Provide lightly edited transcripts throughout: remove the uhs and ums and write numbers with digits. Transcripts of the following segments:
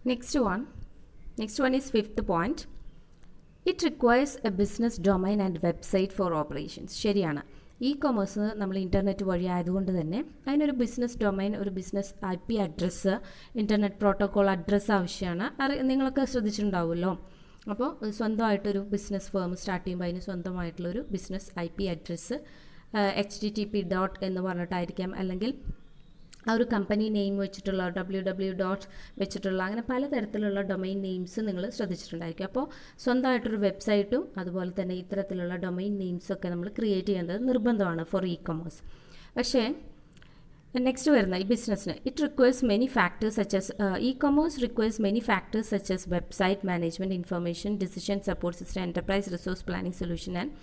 Next one is fifth point. It requires a business domain and website for operations. ശരിയാണ്. E-commerce നമ്മൾ internet വഴി ആയതുകൊണ്ട് തന്നെ അതിനൊരു ബിസിനസ് ഡൊമൈൻ, ഒരു business IP address, internet protocol address ആവശ്യമാണ്. നിങ്ങളൊക്കെ ശ്രദ്ധിച്ചിട്ടുണ്ടാവുമല്ലോ. അപ്പോൾ സ്വന്തമായിട്ടൊരു ബിസിനസ് ഫേം സ്റ്റാർട്ട് ചെയ്യുമ്പോൾ അതിന് സ്വന്തമായിട്ടുള്ളൊരു ബിസിനസ് IP അഡ്രസ്സ് HTTP എന്ന് പറഞ്ഞിട്ടായിരിക്കാം, അല്ലെങ്കിൽ ആ ഒരു കമ്പനി നെയിം വെച്ചിട്ടുള്ള www വെച്ചിട്ടുള്ള അങ്ങനെ പലതരത്തിലുള്ള ഡൊമൈൻ നെയിംസ് നിങ്ങൾ ശ്രദ്ധിച്ചിട്ടുണ്ടായിരിക്കും. അപ്പോൾ സ്വന്തമായിട്ടൊരു വെബ്സൈറ്റും അതുപോലെ തന്നെ ഇത്തരത്തിലുള്ള ഡൊമൈൻ നെയിംസൊക്കെ നമ്മൾ ക്രിയേറ്റ് ചെയ്യേണ്ടത് നിർബന്ധമാണ് ഫോർ ഇ-കൊമേഴ്സ്. പക്ഷേ നെക്സ്റ്റ് വരുന്ന ഈ ബിസിനസ്സിന് it requires many factors such as e-commerce requires many factors such as website management, information, decision support system, enterprise resource planning solution and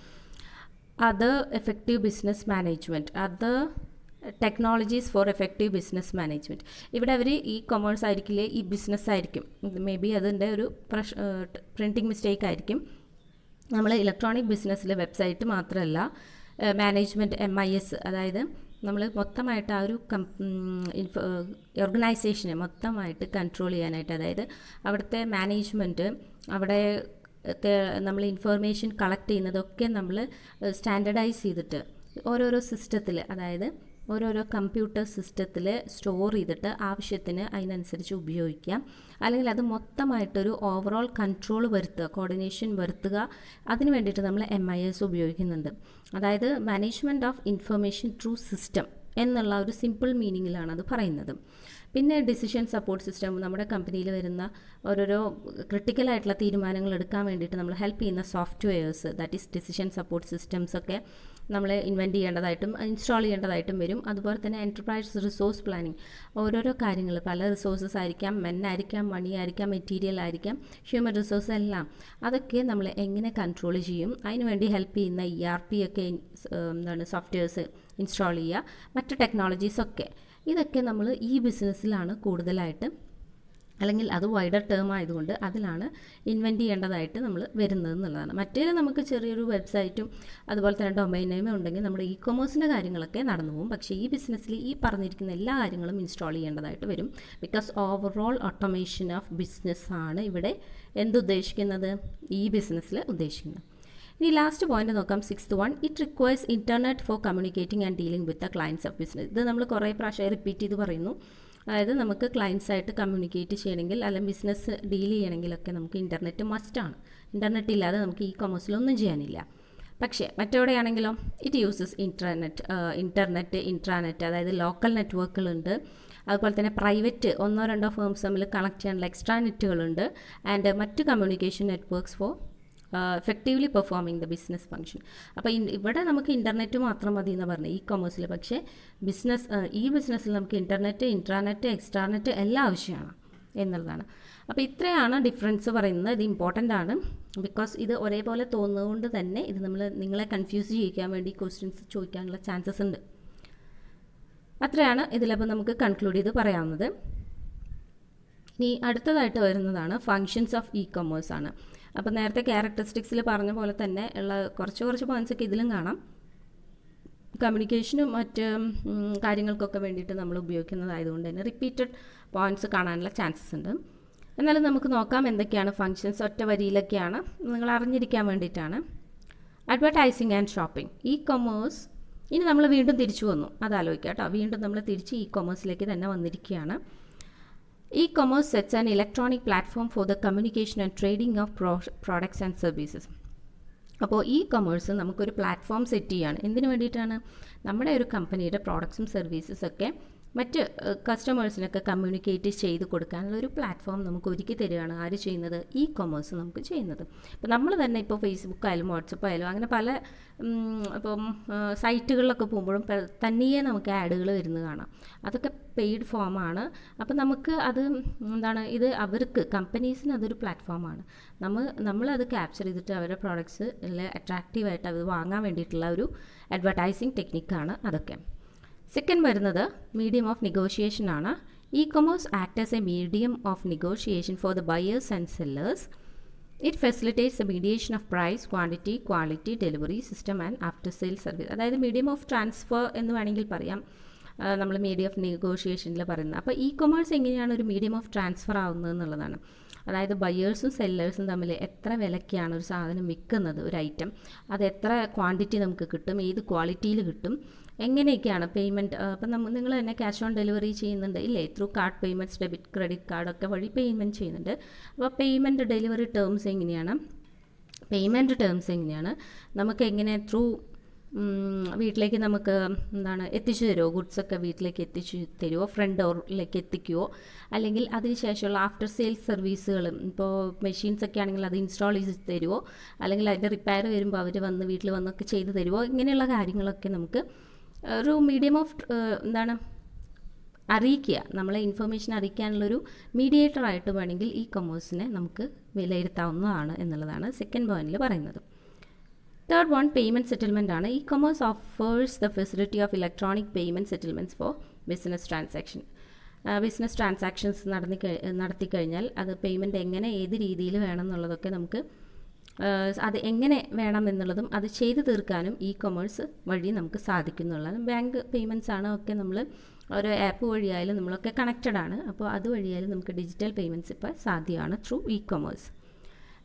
other effective business management, other technologies for effective business management. ഇവിടെ അവർ e-commerce ആയിരിക്കില്ലേ, ഈ business ആയിരിക്കും. May be അതിൻ്റെ ഒരു printing mistake ആയിരിക്കും. നമ്മൾ electronic ബിസിനസ്സിൽ website മാത്രമല്ല management MIS, അതായത് നമ്മൾ മൊത്തമായിട്ട് ആ ഒരു ഓർഗനൈസേഷനെ മൊത്തമായിട്ട് കൺട്രോൾ ചെയ്യാനായിട്ട്, അതായത് അവിടുത്തെ മാനേജ്മെൻറ്റ്, അവിടെ നമ്മൾ ഇൻഫർമേഷൻ കളക്ട് ചെയ്യുന്നതൊക്കെ നമ്മൾ സ്റ്റാൻഡർഡൈസ് ചെയ്തിട്ട് ഓരോരോ സിസ്റ്റത്തിൽ, അതായത് ഓരോരോ കമ്പ്യൂട്ടർ സിസ്റ്റത്തിൽ സ്റ്റോർ ചെയ്തിട്ട് ആവശ്യത്തിന് അതിനനുസരിച്ച് ഉപയോഗിക്കാം. അല്ലെങ്കിൽ അത് മൊത്തമായിട്ടൊരു ഓവറോൾ കൺട്രോൾ വരുത്തുക, കോർഡിനേഷൻ വരുത്തുക. അതിന് വേണ്ടിയിട്ട് നമ്മൾ MIS ഉപയോഗിക്കുന്നുണ്ട്. അതായത് management of information through system എന്നുള്ള ഒരു സിമ്പിൾ മീനിങ്ങിലാണ് അത് പറയുന്നത്. പിന്നെ ഡിസിഷൻ സപ്പോർട്ട് സിസ്റ്റം, നമ്മുടെ കമ്പനിയിൽ വരുന്ന ഓരോരോ ക്രിട്ടിക്കലായിട്ടുള്ള തീരുമാനങ്ങൾ എടുക്കാൻ വേണ്ടിയിട്ട് നമ്മൾ ഹെൽപ്പ് ചെയ്യുന്ന softwares, that is decision support സിസ്റ്റംസൊക്കെ നമ്മൾ ഇൻവെൻറ്റ് ചെയ്യേണ്ടതായിട്ടും ഇൻസ്റ്റാൾ ചെയ്യേണ്ടതായിട്ടും വരും. അതുപോലെ തന്നെ എൻ്റർപ്രൈസ് റിസോഴ്സ് പ്ലാനിങ്, ഓരോരോ കാര്യങ്ങൾ, പല റിസോഴ്സസ് ആയിരിക്കാം, ആയിരിക്കാം, മണി ആയിരിക്കാം, മെറ്റീരിയൽ ആയിരിക്കാം, ഹ്യൂമൻ റിസോഴ്സ് എല്ലാം, അതൊക്കെ നമ്മൾ എങ്ങനെ കൺട്രോൾ ചെയ്യും, അതിനുവേണ്ടി ഹെൽപ്പ് ചെയ്യുന്ന ERP ഒക്കെ സോഫ്റ്റ്വെയർസ് ഇൻസ്റ്റാൾ ചെയ്യുക, മറ്റ് ടെക്നോളജീസൊക്കെ, ഇതൊക്കെ നമ്മൾ ഈ ബിസിനസ്സിലാണ് കൂടുതലായിട്ട്, അല്ലെങ്കിൽ അത് വൈഡർ ടേം ആയതുകൊണ്ട് അതിലാണ് ഇൻവെൻറ്റ് ചെയ്യേണ്ടതായിട്ട് നമ്മൾ വരുന്നത് എന്നുള്ളതാണ്. മറ്റേ നമുക്ക് ചെറിയൊരു വെബ്സൈറ്റും അതുപോലെ തന്നെ ഡൊമൈൻ നെയിമും ഉണ്ടെങ്കിൽ നമ്മുടെ ഇ-കൊമേഴ്സിൻ്റെ കാര്യങ്ങളൊക്കെ നടന്നു പോകും. പക്ഷേ ഈ ബിസിനസ്സിൽ ഈ പറഞ്ഞിരിക്കുന്ന എല്ലാ കാര്യങ്ങളും ഇൻസ്റ്റാൾ ചെയ്യേണ്ടതായിട്ട് വരും. ബിക്കോസ് ഓവറോൾ ഓട്ടോമേഷൻ ഓഫ് ബിസിനസ്സാണ് ഇവിടെ എന്തുദ്ദേശിക്കുന്നത്, ഈ ബിസിനസ്സിൽ ഉദ്ദേശിക്കുന്നത്. ഇനി ലാസ്റ്റ് പോയിന്റ് നോക്കാം, 6th one. It requires internet for communicating and dealing with the clients of business. ഇത് നമ്മൾ കുറേ പ്രാവശ്യം റിപ്പീറ്റ് ചെയ്ത് പറയുന്നു. അതായത് നമുക്ക് ക്ലയൻസായിട്ട് കമ്മ്യൂണിക്കേറ്റ് ചെയ്യണമെങ്കിൽ അല്ലെങ്കിൽ ബിസിനസ് ഡീൽ ചെയ്യണമെങ്കിലൊക്കെ നമുക്ക് ഇൻ്റർനെറ്റ് മസ്റ്റാണ്. ഇൻ്റർനെറ്റ് ഇല്ലാതെ നമുക്ക് ഇ-കൊമേഴ്സിലൊന്നും ചെയ്യാനില്ല. പക്ഷേ മറ്റെവിടെയാണെങ്കിലോ ഇറ്റ് യൂസസ് ഇൻട്രാനെറ്റ്, അതായത് ലോക്കൽ നെറ്റ്വർക്കുകളുണ്ട്. അതുപോലെ തന്നെ പ്രൈവറ്റ് 1-2 ഫേംസ് തമ്മിൽ കണക്ട് ചെയ്യാനുള്ള എക്സ്ട്രാ നെറ്റുകളുണ്ട്. ആൻഡ് മറ്റ് communication networks for effectively performing the business function. അപ്പോൾ ഇവിടെ നമുക്ക് ഇൻ്റർനെറ്റ് മാത്രം മതി എന്ന് പറഞ്ഞു ഇ-കൊമേഴ്സിൽ. പക്ഷേ ഈ ബിസിനസ്സിൽ നമുക്ക് ഇൻ്റർനെറ്റ്, ഇൻട്രാനെറ്റ്, എക്സ്ട്രാനെറ്റ് എല്ലാം ആവശ്യമാണ് എന്നുള്ളതാണ്. അപ്പോൾ ഇത്രയാണ് ഡിഫറൻസ് പറയുന്നത്. ഇത് ഇമ്പോർട്ടൻ്റ് ആണ്. ബിക്കോസ് ഇത് ഒരേപോലെ തോന്നുന്നതുകൊണ്ട് തന്നെ ഇത് നിങ്ങളെ കൺഫ്യൂസ് ചെയ്യിക്കാൻ വേണ്ടി ക്വസ്റ്റ്യൻസ് ചോദിക്കാനുള്ള ചാൻസസ് ഉണ്ട്. അത്രയാണ് ഇതിലപ്പോൾ നമുക്ക് കൺക്ലൂഡ് ചെയ്ത് പറയാവുന്നത്. ഇനി അടുത്തതായിട്ട് വരുന്നതാണ് ഫങ്ഷൻസ് ഓഫ് ഇ-കൊമേഴ്സ് ആണ്. അപ്പോൾ നേരത്തെ ക്യാരക്ടറിസ്റ്റിക്സിൽ പറഞ്ഞ പോലെ തന്നെ ഉള്ള കുറച്ച് പോയിൻറ്റ്സൊക്കെ ഇതിലും കാണാം. കമ്മ്യൂണിക്കേഷനും മറ്റ് കാര്യങ്ങൾക്കൊക്കെ വേണ്ടിയിട്ട് നമ്മൾ ഉപയോഗിക്കുന്നതായതുകൊണ്ട് തന്നെ റിപ്പീറ്റഡ് പോയിൻറ്റ്സ് കാണാനുള്ള ചാൻസസ് ഉണ്ട്. എന്നാലും നമുക്ക് നോക്കാം എന്തൊക്കെയാണ് ഫങ്ഷൻസ്. ഒറ്റ വരിയിലൊക്കെയാണ്, നിങ്ങൾ അറിഞ്ഞിരിക്കാൻ വേണ്ടിയിട്ടാണ്. Advertising and shopping, e-commerce. ഇനി നമ്മൾ വീണ്ടും തിരിച്ചു വന്നു, അതാലോചിക്കാം കേട്ടോ. വീണ്ടും നമ്മൾ തിരിച്ച് ഇ-കൊമേഴ്സിലേക്ക് തന്നെ വന്നിരിക്കുകയാണ്. E-commerce sets an electronic platform for the communication and trading of products and services. അപ്പോൾ ഇ-കൊമേഴ്സ് നമുക്കൊരു പ്ലാറ്റ്ഫോം സെറ്റ് ചെയ്യുകയാണ്. എന്തിനു വേണ്ടിയിട്ടാണ്? നമ്മുടെ ഒരു കമ്പനിയുടെ പ്രോഡക്ട്സും സർവീസസൊക്കെ മറ്റ് കസ്റ്റമേഴ്സിനൊക്കെ കമ്മ്യൂണിക്കേറ്റ് ചെയ്ത് കൊടുക്കാനുള്ള ഒരു പ്ലാറ്റ്ഫോം നമുക്ക് ഒരുക്കി തരികയാണ്. ആര് ചെയ്യുന്നത്? ഇ-കൊമേഴ്സ് നമുക്ക് ചെയ്യുന്നത്. ഇപ്പോൾ നമ്മൾ തന്നെ ഇപ്പോൾ ഫേസ്ബുക്ക് ആയാലും വാട്സപ്പ് ആയാലും അങ്ങനെ പല ഇപ്പം സൈറ്റുകളിലൊക്കെ പോകുമ്പോഴും തനിയെ നമുക്ക് ആഡുകൾ വരുന്നത് കാണാം. അതൊക്കെ പെയ്ഡ് ഫോമാണ്. അപ്പോൾ നമുക്ക് അത് ഇത് അവർക്ക് കമ്പനീസിന് അതൊരു പ്ലാറ്റ്ഫോമാണ്. നമ്മളത് ക്യാപ്ചർ ചെയ്തിട്ട് അവരുടെ പ്രോഡക്ട്സ് അട്രാക്റ്റീവായിട്ട് അത് വാങ്ങാൻ വേണ്ടിയിട്ടുള്ള ഒരു അഡ്വർടൈസിങ് ടെക്നിക്കാണ് അതൊക്കെ. സെക്കൻഡ് വരുന്നത് മീഡിയം ഓഫ് നെഗോഷിയേഷൻ ആണ്. E-commerce act as a medium of negotiation for the buyers and sellers. It facilitates the mediation of price, quantity, quality, delivery system and after sale service. അതായത് medium of transfer എന്ന് വേണമെങ്കിൽ പറയാം. നമ്മൾ medium of നെഗോഷിയേഷനിൽ പറയുന്നത്. അപ്പോൾ E commerce എങ്ങനെയാണ് ഒരു medium of transfer ആവുന്നത് എന്നുള്ളതാണ്. അതായത് ബയേഴ്സും സെല്ലേഴ്സും തമ്മിൽ എത്ര വിലയ്ക്കാണ് ഒരു സാധനം വിൽക്കുന്നത്, ഒരു ഐറ്റം, അത് എത്ര ക്വാണ്ടിറ്റി നമുക്ക് കിട്ടും, ഏത് ക്വാളിറ്റിയിൽ കിട്ടും, എങ്ങനെയൊക്കെയാണ് പേയ്മെൻറ്റ്. അപ്പം നിങ്ങൾ തന്നെ ക്യാഷ് ഓൺ ഡെലിവറി ചെയ്യുന്നുണ്ട് ഇല്ലേ, through card payments, debit credit കാർഡൊക്കെ വഴി പേയ്മെൻറ്റ് ചെയ്യുന്നുണ്ട്. അപ്പോൾ പേയ്മെൻറ്റ് ഡെലിവറി ടേംസ് എങ്ങനെയാണ്, നമുക്ക് എങ്ങനെ ത്രൂ വീട്ടിലേക്ക് നമുക്ക് എത്തിച്ചു തരുമോ, ഗുഡ്സൊക്കെ വീട്ടിലേക്ക് എത്തിച്ചു തരുമോ, ഫ്രണ്ട് ഡോറിലേക്ക് എത്തിക്കുമോ, അല്ലെങ്കിൽ അതിനുശേഷമുള്ള ആഫ്റ്റർ സെയിൽസ് സർവീസുകൾ, ഇപ്പോൾ മെഷീൻസൊക്കെ ആണെങ്കിൽ അത് ഇൻസ്റ്റാൾ ചെയ്ത് തരുമോ, അല്ലെങ്കിൽ അതിൻ്റെ റിപ്പയർ വരുമ്പോൾ അവർ വന്ന് വീട്ടിൽ വന്നൊക്കെ ചെയ്ത് തരുമോ, ഇങ്ങനെയുള്ള കാര്യങ്ങളൊക്കെ നമുക്ക് ഒരു മീഡിയം ഓഫ് അറിയിക്കുക, നമ്മളെ ഇൻഫർമേഷൻ അറിയിക്കാനുള്ളൊരു മീഡിയേറ്ററായിട്ട് വേണമെങ്കിൽ ഇ കൊമേഴ്സിനെ നമുക്ക് വിലയിരുത്താവുന്നതാണ് എന്നുള്ളതാണ് സെക്കൻഡ് പോയിന്റിൽ പറയുന്നത്. തേർഡ് വൺ പേയ്മെൻറ്റ് സെറ്റിൽമെൻ്റ് ആണ്. E commerce offers the facility of electronic payment settlements four business transaction. Business transactions നടത്തി കഴിഞ്ഞാൽ അത് പേയ്മെൻറ്റ് എങ്ങനെ ഏത് രീതിയിൽ വേണം എന്നുള്ളതൊക്കെ നമുക്ക് അത് എങ്ങനെ വേണം എന്നുള്ളതും അത് ചെയ്തു തീർക്കാനും ഇ കൊമേഴ്സ് വഴി നമുക്ക് സാധിക്കുന്നുള്ളതാണ്. ബാങ്ക് പേയ്മെൻറ്റ്സ് ആണ് ഒക്കെ നമ്മൾ ഒരു ആപ്പ് വഴിയായാലും നമ്മളൊക്കെ കണക്റ്റഡ് ആണ്. അപ്പോൾ അതുവഴിയായാലും നമുക്ക് ഡിജിറ്റൽ പേയ്മെൻറ്റ്സ് ഇപ്പോൾ സാധ്യമാണ് through E commerce.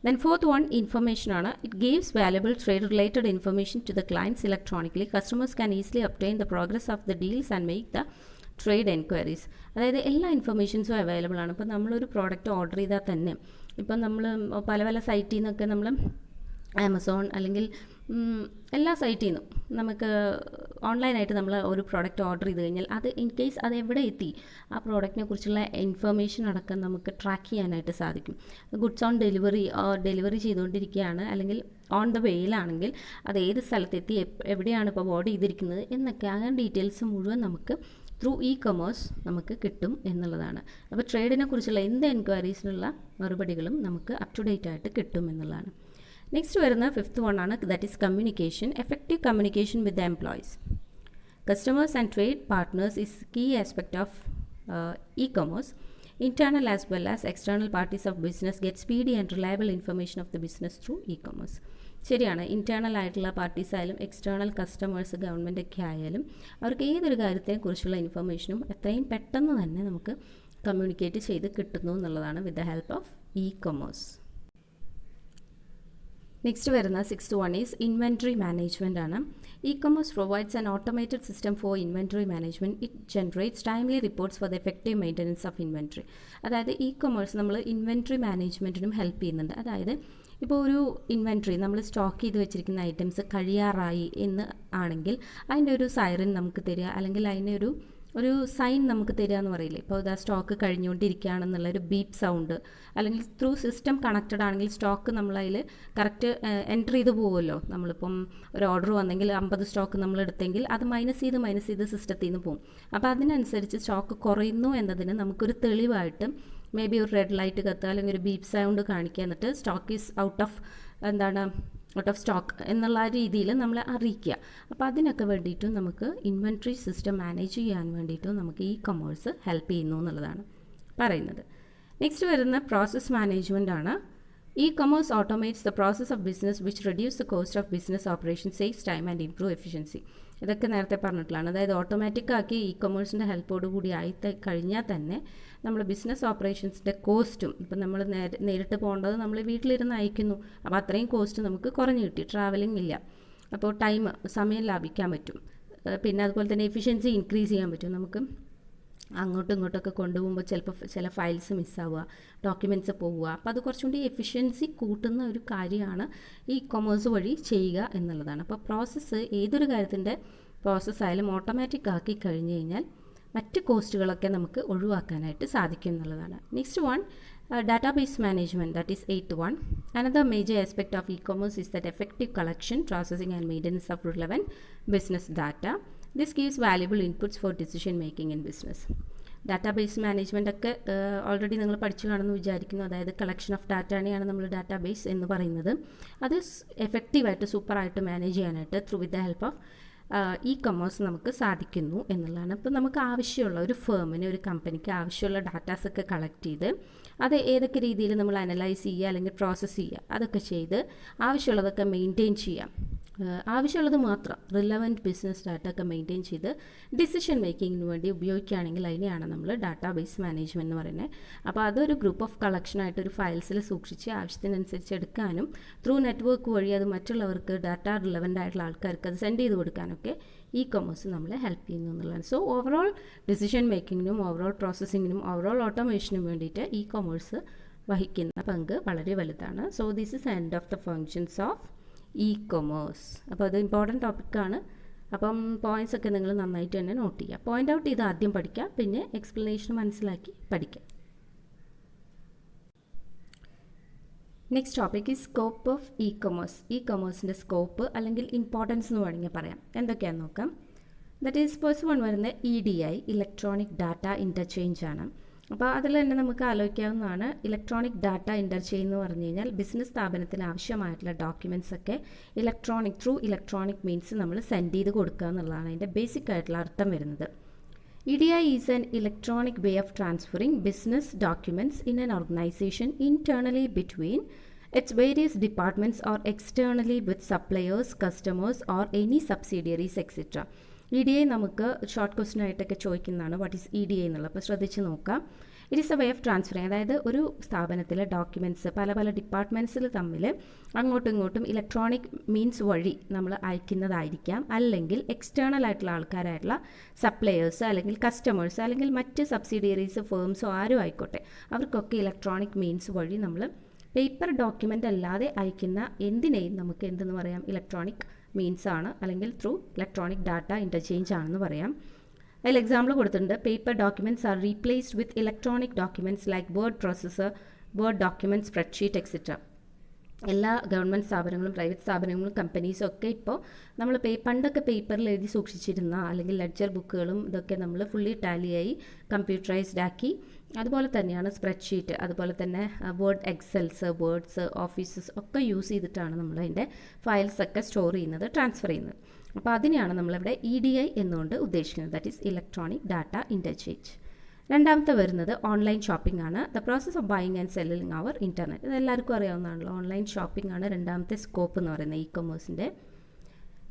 Then fourth one, information ആണ്. It gives valuable trade related information to the clients electronically. Customers can easily obtain the progress of the deals and make the trade enquiries. അതായത് എല്ലാ ഇൻഫർമേഷൻസും available ആണ്. ഇപ്പോൾ നമ്മളൊരു product order ചെയ്താൽ തന്നെ, ഇപ്പം നമ്മൾ പല സൈറ്റിൽ നിന്നൊക്കെ നമ്മൾ ആമസോൺ അല്ലെങ്കിൽ എല്ലാ സൈറ്റിൽ നിന്നും നമുക്ക് ഓൺലൈനായിട്ട് നമ്മൾ ഒരു പ്രോഡക്റ്റ് ഓർഡർ ചെയ്ത് കഴിഞ്ഞാൽ അത് ഇൻ കേസ് അത് എവിടെ എത്തി, ആ പ്രോഡക്റ്റിനെ കുറിച്ചുള്ള ഇൻഫർമേഷൻ അടക്കം നമുക്ക് ട്രാക്ക് ചെയ്യാനായിട്ട് സാധിക്കും. ഗുഡ്സ് ഓൺ ഡെലിവറി ചെയ്തുകൊണ്ടിരിക്കുകയാണ് അല്ലെങ്കിൽ ഓൺ ദ വേയിലാണെങ്കിൽ അത് ഏത് സ്ഥലത്തെത്തി, എവിടെയാണ് ഇപ്പോൾ ഓർഡർ ചെയ്തിരിക്കുന്നത് എന്നൊക്കെ അങ്ങനെ ഡീറ്റെയിൽസ് മുഴുവൻ നമുക്ക് ത്രൂ ഇ കൊമേഴ്സ് നമുക്ക് കിട്ടും എന്നുള്ളതാണ്. അപ്പോൾ ട്രേഡിനെ കുറിച്ചുള്ള എന്ത് എൻക്വയറീസിനുള്ള മറുപടികളും നമുക്ക് അപ് ടു ഡേറ്റ് ആയിട്ട് കിട്ടും എന്നുള്ളതാണ്. നെക്സ്റ്റ് വരുന്ന ഫിഫ്ത്ത് വൺ ആണ്. That is communication. Effective communication with the employees, customers and trade partners is key aspect of e-commerce. Internal as well as external parties of business get speedy and reliable information of the business through e-commerce. ശരിയാണ്. Internal ആയിട്ടുള്ള parties ആയാലും external customers government ഒക്കെ ആയാലും അവർക്ക് ഏതൊരു കാര്യത്തെക്കുറിച്ചുള്ള ഇൻഫർമേഷനും എത്രയും പെട്ടെന്ന് തന്നെ നമുക്ക് കമ്മ്യൂണിക്കേറ്റ് ചെയ്ത് കിട്ടുന്നു എന്നുള്ളതാണ് with the help of e-commerce. Next വരുന്ന sixth one is inventory management ആണ്. E-commerce provides an automated system for inventory management. It generates timely reports for the effective maintenance of inventory. അതായത് ഇ-commerce നമ്മൾ ഇൻവെൻട്രി മാനേജ്മെൻറ്റിനും ഹെൽപ്പ് ചെയ്യുന്നുണ്ട്. അതായത് ഇപ്പോൾ ഒരു inventory നമ്മൾ stock ചെയ്ത് വെച്ചിരിക്കുന്ന ഐറ്റംസ് കഴിയാറായി എന്ന് ആണെങ്കിൽ അതിൻ്റെ ഒരു സൈറൻ നമുക്ക് തരിക, അല്ലെങ്കിൽ അതിൻ്റെ ഒരു സൈൻ നമുക്ക് തരിക എന്ന് പറയില്ലേ. ഇപ്പോൾ ഇതാ സ്റ്റോക്ക് കഴിഞ്ഞുകൊണ്ടിരിക്കുകയാണെന്നുള്ളൊരു ബീപ്പ് സൗണ്ട്, അല്ലെങ്കിൽ ത്രൂ സിസ്റ്റം കണക്റ്റഡ് ആണെങ്കിൽ സ്റ്റോക്ക് നമ്മളതിൽ കറക്റ്റ് എൻ്റർ ചെയ്ത് പോകുമല്ലോ. നമ്മളിപ്പം ഒരു ഓർഡർ വന്നെങ്കിൽ 50 സ്റ്റോക്ക് നമ്മൾ എടുത്തെങ്കിൽ അത് മൈനസ് ചെയ്ത് സിസ്റ്റത്തിൽ നിന്ന് പോകും. അപ്പോൾ അതിനനുസരിച്ച് സ്റ്റോക്ക് കുറയുന്നു എന്നതിന് നമുക്കൊരു തെളിവായിട്ട് മേ ബി ഒരു റെഡ് ലൈറ്റ് കത്തുക, അല്ലെങ്കിൽ ഒരു ബീപ്പ് സൗണ്ട് കാണിക്കുക, എന്നിട്ട് stock is out of stock എന്നുള്ള രീതിയിൽ നമ്മളെ അറിയിക്കുക. അപ്പോൾ അതിനൊക്കെ വേണ്ടിയിട്ടും നമുക്ക് ഇൻവെൻട്രി സിസ്റ്റം മാനേജ് ചെയ്യാൻ വേണ്ടിയിട്ടും നമുക്ക് ഇ-commerce ഹെൽപ്പ് ചെയ്യുന്നു എന്നുള്ളതാണ് പറയുന്നത്. നെക്സ്റ്റ് വരുന്ന പ്രോസസ് മാനേജ്മെൻ്റ് ആണ്. ഇ-commerce automates the process of business which reduce the cost of business operation, saves time and improve efficiency. ഇതൊക്കെ നേരത്തെ പറഞ്ഞിട്ടുള്ളതാണ്. അതായത് ഓട്ടോമാറ്റിക്കാക്കി ഇ-commerceൻ്റെ ഹെൽപ്പോട് കൂടി ആയി കഴിഞ്ഞാൽ തന്നെ നമ്മൾ ബിസിനസ് ഓപ്പറേഷൻസിൻ്റെ കോസ്റ്റും, ഇപ്പം നമ്മൾ നേരിട്ട് പോകേണ്ടത് നമ്മൾ വീട്ടിലിരുന്ന് അയക്കുന്നു, അപ്പോൾ അത്രയും കോസ്റ്റ് നമുക്ക് കുറഞ്ഞു കിട്ടി, ട്രാവലിംഗ് ഇല്ല, അപ്പോൾ സമയം ലാഭിക്കാൻ പറ്റും. പിന്നെ അതുപോലെ തന്നെ എഫിഷ്യൻസി ഇൻക്രീസ് ചെയ്യാൻ പറ്റും. നമുക്ക് അങ്ങോട്ടും ഇങ്ങോട്ടൊക്കെ കൊണ്ടുപോകുമ്പോൾ ചിലപ്പോൾ ചില ഫയൽസ് മിസ്സാവുക, ഡോക്യുമെൻറ്റ്സ് പോവുക, അപ്പോൾ അത് കുറച്ചും കൂടി എഫിഷ്യൻസി കൂട്ടുന്ന ഒരു കാര്യമാണ് ഇ-commerce വഴി ചെയ്യുക എന്നുള്ളതാണ്. അപ്പോൾ ഏതൊരു കാര്യത്തിൻ്റെ പ്രോസസ്സായാലും ഓട്ടോമാറ്റിക് ആക്കി കഴിഞ്ഞ് കഴിഞ്ഞാൽ മറ്റ് കോസ്റ്റുകളൊക്കെ നമുക്ക് ഒഴിവാക്കാനായിട്ട് സാധിക്കും എന്നുള്ളതാണ്. Next one, database management, that is 8th one. Another major aspect of e-commerce is that effective collection, processing and maintenance of relevant business data. This gives valuable inputs for decision making in business. Database management ഒക്കെ already നിങ്ങൾ പഠിച്ചു കാണുമെന്ന് വിചാരിക്കുന്നു. അതായത് collection of ഡാറ്റയാണ് നമ്മൾ database എന്ന് പറയുന്നത്. അത് എഫക്റ്റീവായിട്ട് സൂപ്പറായിട്ട് മാനേജ് ചെയ്യാനായിട്ട് വിത്ത് ദ ഹെൽപ്പ് ഓഫ് ഇ-commerce നമുക്ക് സാധിക്കുന്നു എന്നുള്ളതാണ്. അപ്പോൾ നമുക്ക് ആവശ്യമുള്ള ഒരു ഫേമിന്, ഒരു കമ്പനിക്ക് ആവശ്യമുള്ള ഡാറ്റാസൊക്കെ കളക്ട് ചെയ്ത് അത് ഏതൊക്കെ രീതിയിൽ നമ്മൾ അനലൈസ് ചെയ്യുക അല്ലെങ്കിൽ പ്രോസസ്സ് ചെയ്യുക, അതൊക്കെ ചെയ്ത് ആവശ്യമുള്ളതൊക്കെ മെയിൻറ്റെയിൻ ചെയ്യാം. ആവശ്യമുള്ളത് മാത്രം റിലവൻറ്റ് ബിസിനസ് ഡാറ്റ ഒക്കെ മെയിൻറ്റെയിൻ ചെയ്ത് ഡിസിഷൻ മേക്കിങ്ങിന് വേണ്ടി ഉപയോഗിക്കുകയാണെങ്കിൽ അതിനെയാണ് നമ്മൾ ഡാറ്റാബേസ് മാനേജ്മെൻറ്റ് എന്ന് പറയുന്നത്. അപ്പോൾ അതൊരു ഗ്രൂപ്പ് ഓഫ് കളക്ഷനായിട്ട് ഒരു ഫയൽസിൽ സൂക്ഷിച്ച് ആവശ്യത്തിനനുസരിച്ച് എടുക്കാനും ത്രൂ നെറ്റ്വർക്ക് വഴി അത് മറ്റുള്ളവർക്ക് ഡാറ്റ റിലവൻ്റ് ആയിട്ടുള്ള ആൾക്കാർക്ക് അത് സെൻഡ് ചെയ്ത് കൊടുക്കാനൊക്കെ ഇ കൊമേഴ്സ് നമ്മളെ ഹെൽപ്പ് ചെയ്യുന്നു എന്നുള്ളതാണ്. സോ ഓവറോൾ ഡിസിഷൻ മേക്കിങ്ങിനും ഓവറോൾ പ്രോസസ്സിങ്ങിനും ഓവറോൾ ഓട്ടോമേഷനും വേണ്ടിയിട്ട് ഇ കൊമേഴ്സ് വഹിക്കുന്ന പങ്ക് വളരെ വലുതാണ്. So this is end of the functions of e-commerce. അപ്പോൾ അത് ഇമ്പോർട്ടൻറ്റ് ടോപ്പിക്കാണ്. അപ്പം പോയിൻറ്റ്സ് ഒക്കെ നിങ്ങൾ നന്നായിട്ട് തന്നെ നോട്ട് ചെയ്യുക. പോയിൻ്റ് ഔട്ട് ചെയ്ത് ആദ്യം പഠിക്കുക, പിന്നെ എക്സ്പ്ലനേഷൻ മനസ്സിലാക്കി പഠിക്കുക. നെക്സ്റ്റ് ടോപ്പിക് ഈ സ്കോപ്പ് ഓഫ് ഇ കൊമേഴ്സ്. ഇ കൊമേഴ്സിൻ്റെ സ്കോപ്പ് അല്ലെങ്കിൽ ഇമ്പോർട്ടൻസ് എന്ന് വേണമെങ്കിൽ പറയാം. എന്തൊക്കെയാണെന്ന് നോക്കാം. ദറ്റ് ഈസ് ഫസ്റ്റ് വൺ വരുന്നത് EDI, ഇലക്ട്രോണിക് ഡാറ്റ ഇൻ്റർചേഞ്ച് ആണ്. അപ്പോൾ അതിൽ തന്നെ നമുക്ക് ആലോചിക്കാവുന്നതാണ് ഇലക്ട്രോണിക് ഡാറ്റ ഇൻ്റർചേഞ്ച് എന്ന് പറഞ്ഞു കഴിഞ്ഞാൽ ബിസിനസ് സ്ഥാപനത്തിന് ആവശ്യമായിട്ടുള്ള ഡോക്യുമെൻറ്റ്സ് ഒക്കെ ത്രൂ ഇലക്ട്രോണിക് മീൻസ് നമ്മൾ സെൻഡ് ചെയ്ത് കൊടുക്കുക എന്നുള്ളതാണ് അതിൻ്റെ ബേസിക് ആയിട്ടുള്ള അർത്ഥം വരുന്നത്. EDI is an electronic way of transferring business documents in an organisation internally between its various departments or externally with suppliers, customers or any subsidiaries etc. EDI നമുക്ക് short question ആയിട്ടൊക്കെ ചോദിക്കുന്നതാണ് വാട്ട് ഈസ് EDI എന്നുള്ളത്. അപ്പോൾ ശ്രദ്ധിച്ച് നോക്കാം. It is a way of transferring, അതായത് ഒരു സ്ഥാപനത്തിലെ ഡോക്യുമെൻറ്റ്സ് പല ഡിപ്പാർട്ട്മെൻറ്റ്സിൽ തമ്മിൽ അങ്ങോട്ടും ഇങ്ങോട്ടും ഇലക്ട്രോണിക് മീൻസ് വഴി നമ്മൾ അയക്കുന്നതായിരിക്കാം, അല്ലെങ്കിൽ എക്സ്റ്റേണൽ ആയിട്ടുള്ള ആൾക്കാരായിട്ടുള്ള സപ്ലയേഴ്സ് അല്ലെങ്കിൽ കസ്റ്റമേഴ്സ് അല്ലെങ്കിൽ മറ്റ് സബ്സിഡിയറീസ് ഫേംസോ ആരും ആയിക്കോട്ടെ അവർക്കൊക്കെ ഇലക്ട്രോണിക് മീൻസ് വഴി നമ്മൾ പേപ്പർ ഡോക്യുമെൻ്റ് അല്ലാതെ അയക്കുന്ന എന്തിനേയും നമുക്ക് എന്തെന്ന് പറയാം, ഇലക്ട്രോണിക് മീൻസ് ആണ്, അല്ലെങ്കിൽ ത്രൂ ഇലക്ട്രോണിക് ഡാറ്റ ഇൻ്റർചേഞ്ച് ആണെന്ന് പറയാം. അതിൽ എക്സാമ്പിൾ കൊടുത്തിട്ടുണ്ട്. പേപ്പർ ഡോക്യുമെൻറ്റ്സ് ആർ റീപ്ലേസ്ഡ് വിത്ത് electronic documents like word processor, word document, spreadsheet etcetera. എല്ലാ ഗവൺമെൻറ് സ്ഥാപനങ്ങളും പ്രൈവറ്റ് സ്ഥാപനങ്ങളും കമ്പനീസും ഒക്കെ ഇപ്പോൾ നമ്മൾ പണ്ടൊക്കെ പേപ്പറിൽ എഴുതി സൂക്ഷിച്ചിരുന്ന അല്ലെങ്കിൽ ലെഡ്ജർ ബുക്കുകളും ഇതൊക്കെ നമ്മൾ ഫുള്ളി ടാലിയായി കമ്പ്യൂട്ടറൈസ്ഡ് ആക്കി. അതുപോലെ തന്നെയാണ് സ്പ്രെഡ്ഷീറ്റ്, അതുപോലെ തന്നെ വേർഡ്, എക്സൽസ്, വേർഡ്സ്, ഓഫീസസ് ഒക്കെ യൂസ് ചെയ്തിട്ടാണ് നമ്മൾ അതിൻ്റെ ഫയൽസൊക്കെ സ്റ്റോർ ചെയ്യുന്നത്, ട്രാൻസ്ഫർ ചെയ്യുന്നത്. അപ്പോൾ അതിനെയാണ് നമ്മളിവിടെ EDI എന്നുകൊണ്ട് ഉദ്ദേശിക്കുന്നത്. That is electronic data interchange. രണ്ടാമത്തെ വരുന്നത് ഓൺലൈൻ ഷോപ്പിംഗ് ആണ്. The process of buying and selling over internet. ഇത് എല്ലാവർക്കും അറിയാവുന്നതാണല്ലോ. ഓൺലൈൻ ഷോപ്പിംഗ് ആണ് രണ്ടാമത്തെ സ്കോപ്പ് എന്ന് പറയുന്നത് ഇ കൊമേഴ്സിൻ്റെ.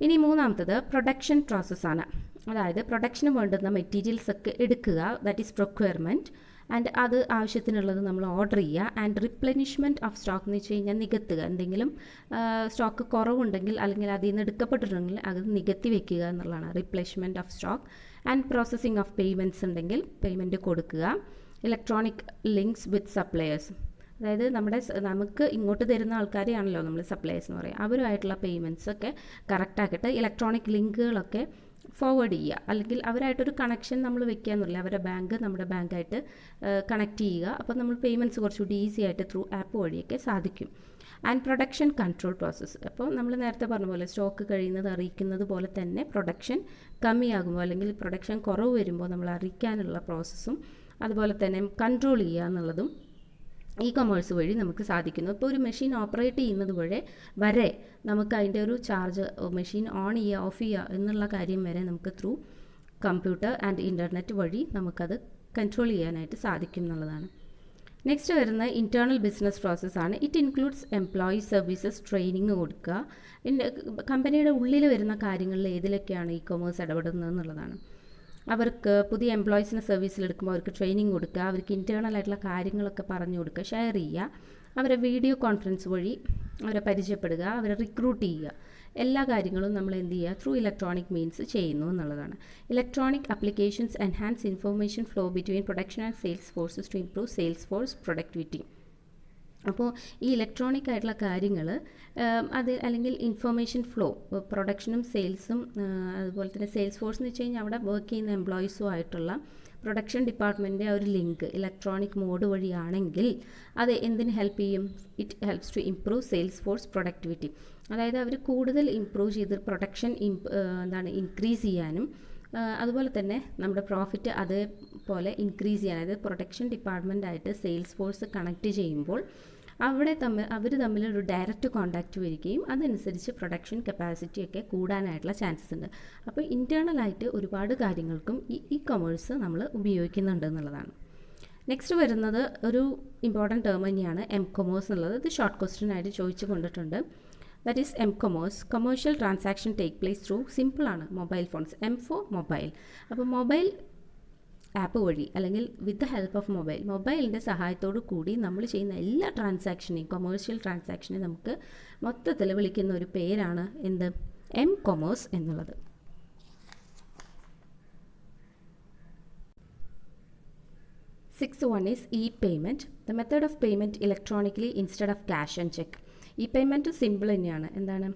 ഇനി മൂന്നാമത്തത് പ്രൊഡക്ഷൻ പ്രോസസ്സാണ്. അതായത് പ്രൊഡക്ഷന് വേണ്ടുന്ന മെറ്റീരിയൽസ് ഒക്കെ എടുക്കുക, ദാറ്റ് ഈസ് പ്രൊക്വയർമെൻറ്റ്. ആൻഡ് അത് ആവശ്യത്തിനുള്ളത് നമ്മൾ ഓർഡർ ചെയ്യുക. ആൻഡ് റിപ്ലനിഷ്മെൻറ്റ് ഓഫ് സ്റ്റോക്ക് എന്ന് വെച്ച് കഴിഞ്ഞാൽ നികത്തുക. എന്തെങ്കിലും സ്റ്റോക്ക് കുറവുണ്ടെങ്കിൽ അല്ലെങ്കിൽ അതിൽ നിന്ന് എടുക്കപ്പെട്ടിട്ടുണ്ടെങ്കിൽ അത് നികത്തി വെക്കുക എന്നുള്ളതാണ് replacement of stock. And processing of payments ഉണ്ടെങ്കിൽ പേയ്മെൻറ്റ് കൊടുക്കുക. ഇലക്ട്രോണിക് ലിങ്ക്സ് വിത്ത് സപ്ലയേഴ്സ്, അതായത് നമുക്ക് ഇങ്ങോട്ട് തരുന്ന ആൾക്കാരെയാണല്ലോ നമ്മൾ സപ്ലയേഴ്സ് എന്ന് പറയുക. അവരുമായിട്ടുള്ള പേയ്മെൻറ്റ്സ് ഒക്കെ കറക്റ്റാക്കിയിട്ട് ഇലക്ട്രോണിക് ലിങ്കുകളൊക്കെ ഫോർവേഡ് ചെയ്യുക, അല്ലെങ്കിൽ അവരായിട്ടൊരു കണക്ഷൻ നമ്മൾ വെക്കുക എന്നുള്ളത്. അവരുടെ ബാങ്ക് നമ്മുടെ ബാങ്കായിട്ട് കണക്ട് ചെയ്യുക. അപ്പോൾ നമ്മൾ പേയ്മെൻറ്റ്സ് കുറച്ചുകൂടി ഈസി ആയിട്ട് ത്രൂ ആപ്പ് വഴിയൊക്കെ സാധിക്കും. And production control process. അപ്പോൾ നമ്മൾ നേരത്തെ പറഞ്ഞ പോലെ സ്റ്റോക്ക് കഴിയുന്നത് അറിയിക്കുന്നത് പോലെ തന്നെ പ്രൊഡക്ഷൻ കമ്മിയാകുമ്പോൾ അല്ലെങ്കിൽ പ്രൊഡക്ഷൻ കുറവ് വരുമ്പോൾ നമ്മൾ അറിയിക്കാനുള്ള പ്രോസസ്സും അതുപോലെ തന്നെ കൺട്രോൾ ചെയ്യുക എന്നുള്ളതും ഇ കൊമേഴ്സ് വഴി നമുക്ക് സാധിക്കുന്നു. ഇപ്പോൾ ഒരു മെഷീൻ ഓപ്പറേറ്റ് ചെയ്യുന്നത് വരെ നമുക്ക് അതിൻ്റെ ഒരു ചാർജ്, മെഷീൻ ഓൺ ചെയ്യുക ഓഫ് ചെയ്യുക എന്നുള്ള കാര്യം വരെ നമുക്ക് ത്രൂ കമ്പ്യൂട്ടർ ആൻഡ് ഇൻ്റർനെറ്റ് വഴി നമുക്കത് കൺട്രോൾ ചെയ്യാനായിട്ട് സാധിക്കും എന്നുള്ളതാണ്. നെക്സ്റ്റ് വരുന്ന ഇൻറ്റേർണൽ ബിസിനസ് പ്രോസസ്സാണ്. It includes employee services, training കൊടുക്കുക. കമ്പനിയുടെ ഉള്ളിൽ വരുന്ന കാര്യങ്ങളിൽ ഏതിലൊക്കെയാണ് ഇ കൊമേഴ്സ് ഇടപെടുന്നത് എന്നുള്ളതാണ്. അവർക്ക് പുതിയ എംപ്ലോയീസിനെ സർവീസിലെടുക്കുമ്പോൾ അവർക്ക് ട്രെയിനിങ് കൊടുക്കുക, അവർക്ക് ഇൻറ്റേർണൽ ആയിട്ടുള്ള കാര്യങ്ങളൊക്കെ പറഞ്ഞു കൊടുക്കുക, ഷെയർ ചെയ്യുക, അവരെ വീഡിയോ കോൺഫറൻസ് വഴി അവരെ പരിചയപ്പെടുക, അവരെ റിക്രൂട്ട് ചെയ്യുക. എല്ലാ കാര്യങ്ങളും നമ്മൾ എന്ത് ചെയ്യുക, ത്രൂ ഇലക്ട്രോണിക് മീൻസ് ചെയ്യുന്നു എന്നുള്ളതാണ്. Electronic applications enhance information flow between production and sales forces to improve sales force productivity. അപ്പോൾ ഈ ഇലക്ട്രോണിക് ആയിട്ടുള്ള കാര്യങ്ങൾ അല്ലെങ്കിൽ ഇൻഫർമേഷൻ ഫ്ലോ, പ്രൊഡക്ഷനും സെയിൽസും അതുപോലെ തന്നെ സെയിൽസ് ഫോഴ്സ് എന്ന് വെച്ച് കഴിഞ്ഞാൽ അവിടെ വർക്ക് ചെയ്യുന്ന എംപ്ലോയീസും ആയിട്ടുള്ള പ്രൊഡക്ഷൻ ഡിപ്പാർട്ട്മെൻറ്റിൻ്റെ ആ ഒരു ലിങ്ക് ഇലക്ട്രോണിക് മോഡ് വഴിയാണെങ്കിൽ അത് എന്തിന് ഹെൽപ്പ് ചെയ്യും? It helps to improve sales force productivity. അതായത് അവർ കൂടുതൽ ഇംപ്രൂവ് ചെയ്ത് പ്രൊഡക്ഷൻ ഇൻക്രീസ് ചെയ്യാനും അതുപോലെ തന്നെ നമ്മുടെ പ്രോഫിറ്റ് അതേപോലെ ഇൻക്രീസ് ചെയ്യാൻ, അതായത് പ്രൊഡക്ഷൻ ഡിപ്പാർട്ട്മെൻറ്റായിട്ട് സെയിൽസ് ഫോഴ്സ് കണക്ട് ചെയ്യുമ്പോൾ അവർ തമ്മിലൊരു ഡയറക്റ്റ് കോൺടാക്റ്റ് വരികയും അതനുസരിച്ച് പ്രൊഡക്ഷൻ കപ്പാസിറ്റിയൊക്കെ കൂടാനായിട്ടുള്ള ചാൻസസ് ഉണ്ട്. അപ്പോൾ ഇൻറ്റേർണലായിട്ട് ഒരുപാട് കാര്യങ്ങൾക്കും ഇ കൊമേഴ്സ് നമ്മൾ ഉപയോഗിക്കുന്നുണ്ട് എന്നുള്ളതാണ്. നെക്സ്റ്റ് വരുന്നത് ഒരു ഇമ്പോർട്ടൻറ്റ് ടേം തന്നെയാണ് എം കൊമേഴ്സ് എന്നുള്ളത്. ഇത് ഷോർട്ട് ക്വസ്റ്റ്യൻ ആയിട്ട് ചോദിച്ചു കൊണ്ടിട്ടുണ്ട്. That is m-commerce. Commercial transaction take place through സിമ്പിളാണ് mobile phones. M for mobile. അപ്പോൾ മൊബൈൽ ആപ്പ് വഴി അല്ലെങ്കിൽ വിത്ത് ദ ഹെൽപ്പ് ഓഫ് മൊബൈലിൻ്റെ സഹായത്തോടു കൂടി നമ്മൾ ചെയ്യുന്ന എല്ലാ ട്രാൻസാക്ഷനെയും, കൊമേഴ്ഷ്യൽ ട്രാൻസാക്ഷനെ നമുക്ക് മൊത്തത്തിൽ വിളിക്കുന്ന ഒരു പേരാണ് എന്ത്? എം കൊമേഴ്സ് എന്നുള്ളത്. Sixth one is e-payment. The method of payment electronically instead of cash and check. E-payment simple തന്നെയാണ്. എന്താണ്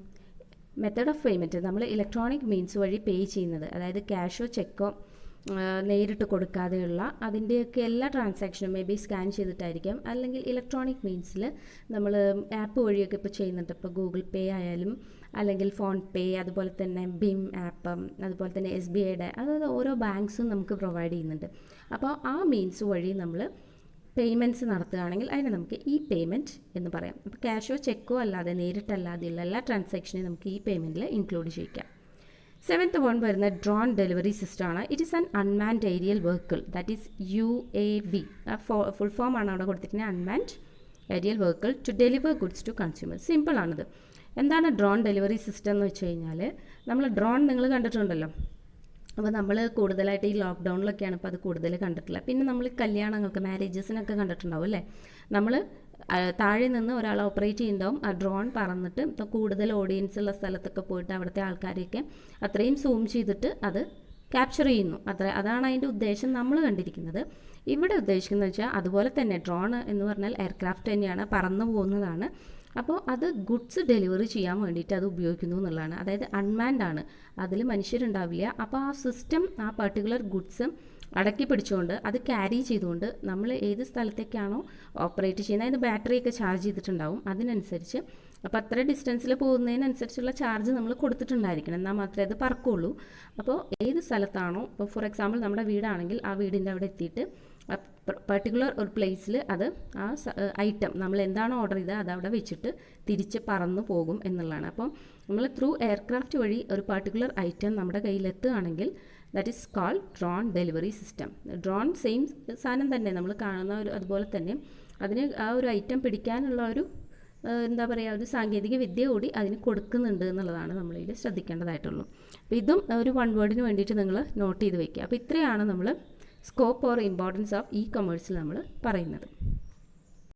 മെത്തേഡ് ഓഫ് പേയ്മെൻറ്റ്? നമ്മൾ ഇലക്ട്രോണിക് മീൻസ് വഴി പേ ചെയ്യുന്നത്, അതായത് ക്യാഷോ ചെക്കോ നേരിട്ട് കൊടുക്കാതെയുള്ള അതിൻ്റെയൊക്കെ എല്ലാ ട്രാൻസാക്ഷനും മേ ബി സ്കാൻ ചെയ്തിട്ടായിരിക്കാം, അല്ലെങ്കിൽ ഇലക്ട്രോണിക് മീൻസിൽ നമ്മൾ ആപ്പ് വഴിയൊക്കെ ഇപ്പോൾ ചെയ്യുന്നുണ്ട്. ഇപ്പോൾ ഗൂഗിൾ പേ ആയാലും അല്ലെങ്കിൽ ഫോൺ പേ, അതുപോലെ തന്നെ ഭീം ആപ്പ്, അതുപോലെ തന്നെ SBIയുടെ, അതായത് ഓരോ ബാങ്ക്സും നമുക്ക് പ്രൊവൈഡ് ചെയ്യുന്നുണ്ട്. അപ്പോൾ ആ മീൻസ് വഴി നമ്മൾ പേയ്മെൻറ്റ്സ് നടത്തുകയാണെങ്കിൽ അതിനെ നമുക്ക് ഈ പേയ്മെൻറ്റ് എന്ന് പറയാം. അപ്പോൾ ക്യാഷോ ചെക്കോ അല്ലാതെ നേരിട്ടല്ലാതെയുള്ള എല്ലാ ട്രാൻസാക്ഷനെയും നമുക്ക് ഈ പേയ്മെൻറ്റിൽ ഇൻക്ലൂഡ് ചെയ്യിക്കാം. സെവൻത്ത് വൺ വരുന്ന ഡ്രോൺ ഡെലിവറി സിസ്റ്റമാണ്. It is an unmanned aerial vehicle, that is UAV. Full form ആണ് അവിടെ കൊടുത്തിട്ടുള്ളത്, unmanned aerial vehicle to deliver goods to consumers. സിമ്പിളാണിത്. എന്താണ് ഡ്രോൺ ഡെലിവറി സിസ്റ്റം എന്ന് വെച്ച് കഴിഞ്ഞാൽ, നമ്മൾ ഡ്രോൺ നിങ്ങൾ കണ്ടിട്ടുണ്ടല്ലോ. അപ്പോൾ നമ്മൾ കൂടുതലായിട്ട് ഈ ലോക്ക്ഡൗണിലൊക്കെയാണ് ഇപ്പോൾ അത് കൂടുതൽ കണ്ടിട്ടുള്ളത്. പിന്നെ നമ്മൾ കല്യാണങ്ങൾക്ക്, മാരേജസിനൊക്കെ കണ്ടിട്ടുണ്ടാവും അല്ലേ. നമ്മൾ താഴെ നിന്ന് ഒരാൾ ഓപ്പറേറ്റ് ചെയ്യുന്നുണ്ടാവും, ആ ഡ്രോൺ പറന്നിട്ട് കൂടുതൽ ഓഡിയൻസ് ഉള്ള സ്ഥലത്തൊക്കെ പോയിട്ട് അവിടുത്തെ ആൾക്കാരെയൊക്കെ അത്രയും സൂം ചെയ്തിട്ട് അത് ക്യാപ്ചർ ചെയ്യുന്നു. അതാണ് അതിൻ്റെ ഉദ്ദേശം നമ്മൾ കണ്ടിരിക്കുന്നത്. ഇവിടെ ഉദ്ദേശിക്കുന്നത് വെച്ചാൽ അതുപോലെ തന്നെ ഡ്രോൺ എന്ന് പറഞ്ഞാൽ എയർക്രാഫ്റ്റ് തന്നെയാണ്, പറന്നു പോകുന്നതാണ്. അപ്പോൾ അത് ഗുഡ്സ് ഡെലിവറി ചെയ്യാൻ വേണ്ടിയിട്ട് അത് ഉപയോഗിക്കുന്നു എന്നുള്ളതാണ്. അതായത് അൺമാൻഡ് ആണ്, അതിൽ മനുഷ്യരുണ്ടാവില്ല. അപ്പോൾ ആ സിസ്റ്റം ആ പർട്ടിക്കുലർ ഗുഡ്സ് അടക്കി പിടിച്ചുകൊണ്ട് അത് ക്യാരി ചെയ്തുകൊണ്ട് നമ്മൾ ഏത് സ്ഥലത്തേക്കാണോ ഓപ്പറേറ്റ് ചെയ്യുന്നത്, അതിന് ബാറ്ററിയൊക്കെ ചാർജ് ചെയ്തിട്ടുണ്ടാവും. അതിനനുസരിച്ച് അപ്പോൾ അത്ര ഡിസ്റ്റൻസിൽ പോകുന്നതിനനുസരിച്ചുള്ള ചാർജ് നമ്മൾ കൊടുത്തിട്ടുണ്ടായിരിക്കണം, എന്നാൽ മാത്രമേ അത് പറക്കുള്ളൂ. അപ്പോൾ ഏത് സ്ഥലത്താണോ, ഇപ്പോൾ ഫോർ എക്സാമ്പിൾ നമ്മുടെ വീടാണെങ്കിൽ ആ വീടിൻ്റെ അവിടെ എത്തിയിട്ട് പർട്ടിക്കുലർ ഒരു പ്ലേസിൽ അത് ആ ഐറ്റം നമ്മൾ എന്താണോ ഓർഡർ ചെയ്തത് അത് അവിടെ വെച്ചിട്ട് തിരിച്ച് പറന്നു പോകും എന്നുള്ളതാണ്. അപ്പം നമ്മൾ ത്രൂ എയർക്രാഫ്റ്റ് വഴി ഒരു പർട്ടിക്കുലർ ഐറ്റം നമ്മുടെ കയ്യിലെത്തുകയാണെങ്കിൽ that is called drone delivery system. Drone same സാധനം തന്നെ നമ്മൾ കാണുന്ന ഒരു അതുപോലെ തന്നെ അതിന് ആ ഒരു ഐറ്റം പിടിക്കാനുള്ള ഒരു എന്താ പറയുക, ഒരു സാങ്കേതിക വിദ്യ കൂടി അതിന് കൊടുക്കുന്നുണ്ട് എന്നുള്ളതാണ് നമ്മളിതിൽ ശ്രദ്ധിക്കേണ്ടതായിട്ടുള്ളൂ. അപ്പോൾ ഇതും ഒരു വൺ വേർഡിന് വേണ്ടിയിട്ട് നിങ്ങൾ നോട്ട് ചെയ്ത് വയ്ക്കുക. അപ്പോൾ ഇത്രയാണ് നമ്മൾ സ്കോപ്പ് ഓർ ഇമ്പോർട്ടൻസ് ഓഫ് ഇ കൊമേഴ്സിൽ നമ്മൾ പറയുന്നത്.